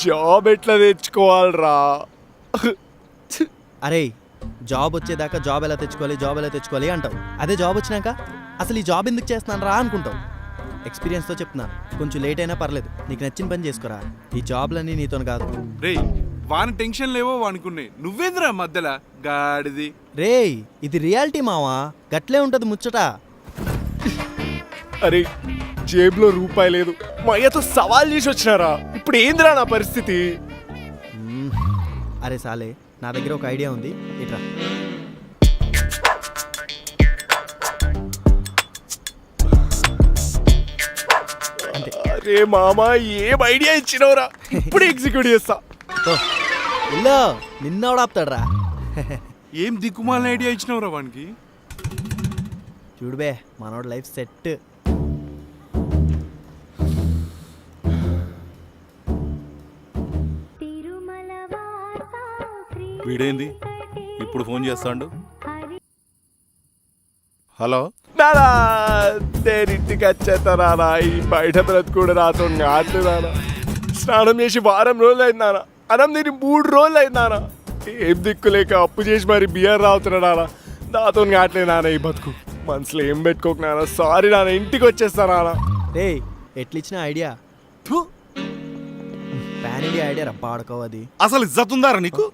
Job ఎట్లా తెచ్చుకోవాలరా? అరే job వచ్చేదాకా జాబ్ ఎలా తెచ్చుకోవాలి అంటావు. అదే జాబ్ వచ్చినాక అసలు ఈ జాబ్ ఎందుకు చేస్తున్నాను రా అనుకుంటావు. ఎక్స్పీరియన్స్తో చెప్తున్నా, కొంచెం లేట్ అయినా పర్లేదు, నీకు నచ్చిన పని చేసుకోరా. ఈ జాబ్లన్నీ నీతో కాదు. రే వాని టెన్షన్ లేవో వానుకున్నాయి, నువ్వేంద్రా మధ్యలో గాడిది. రే ఇది రియాలిటీ మావా, గట్లే ఉంటుంది ముచ్చట. అరే జేబులో రూపాయి లేదు, మా అయ్యతో సవాల్ చేసి వచ్చినారా. ఇప్పుడు ఏందిరా నా పరిస్థితి? అరే సాలే, నా దగ్గర ఒక ఐడియా ఉంది, ఇట్రా. అరే మామా ఏం ఐడియా ఇచ్చినవరా, ఇప్పుడు ఎగ్జిక్యూట్ చేస్తా. ఇల్లో నిన్నవడాపుతాడ్రా. ఏం దిక్కుమాలిన ఐడియా ఇచ్చినవరా వానికి? చూడుబే మనోడు లైఫ్ సెట్. వీడేంది ఇప్పుడు ఫోన్ చేస్తాడు? హలో నానా నేనింటికి వచ్చేస్తా నానా. ఈ బయట బ్రతుకుడు నాతో కాదు నానా. స్నానం చేసి వారం రోజులు అయింది నానా. అన్నం తిని 3 రోజులు అయింది నానా. ఏం దిక్కులేక అప్పు చేసి మరి బియర్ రావుతున్నా నానా. నాతో కావట్లేదు నాన్న ఈ బతుకు. మనసులో ఏం పెట్టుకోక నాన్న. సారీ నాన్న, ఇంటికి వచ్చేస్తా నాన్న. రే ఎట్లిచ్చిన ఐడియా? ప్యాన్ ఇండియా ఐడియా రప్ప ఆడుకోవది. అసలు ఇజ్జత్ ఉందారా నీకు?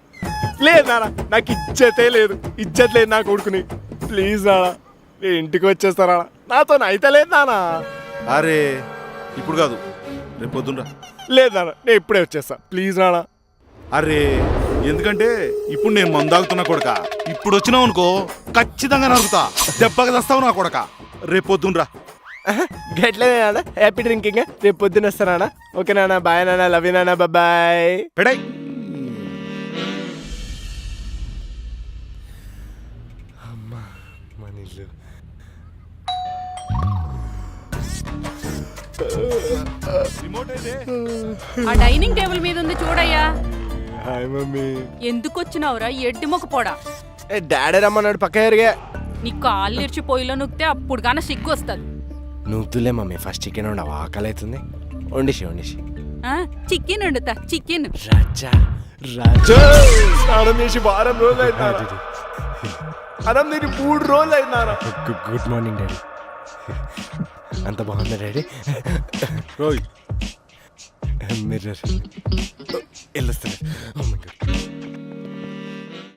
లేదు నాన్న, నాకు ఇజ్జతే లేదు. ఇజ్జత్ లేదు నా కొడుకుని. ప్లీజ్ నాన్న, నేను ఇంటికి వచ్చేస్తా నాన్న. నాతో అయితే లేదు నాన్న. అరే ఇప్పుడు కాదు, రేపు పొద్దునరా. లేదు నాన్న, నేను ఇప్పుడే వచ్చేస్తా. ప్లీజ్ నాన్న. అరే ఎందుకంటే ఇప్పుడు నేను మందాగుతున్నా కొడక. ఇప్పుడు వచ్చినావు అనుకో ఖచ్చితంగా నరుగుతా, దెబ్బకి తెస్తావు నా కొడక. రేపు పొద్దునరా. గట్లే నాన్న, హ్యాపీ డ్రింకింగ్. రేపు పొద్దున వస్తా నాన్న. ఓకే నాన్న, బాయ్ నాన్న, లవ్ యూ నాన్న, బాయ్. పెడై ఆ డైనింగ్ టేబుల్ మీద ఉంది చూడయ్యా. Hi mummy. ఎందుకు వచ్చినావురా ఎడ్డి మొక్కపోడా? డాడీ రమ్మన్నాడు పక్క ఎరిగా. నీ కాళ్ళు ఇర్చి పొయ్యిలో నొక్కితే అప్పుడు కానీ సిగ్గు వస్తుంది. నువ్వులే మమ్మీ, ఫస్ట్ చికెన్ ఉండవు, ఆకలి అవుతుంది. వండేసి చికెన్ వండుతా, చికెన్. రాజా రాజా స్నానం చేసి వారం రోజులు అయినారా. అన్నం తిని 3 రోజులు అయినారా. Good morning daddy. అంత బాగుందా డాడీ? రోయ్ మిర్రర్ వెళ్ళొస్తాను.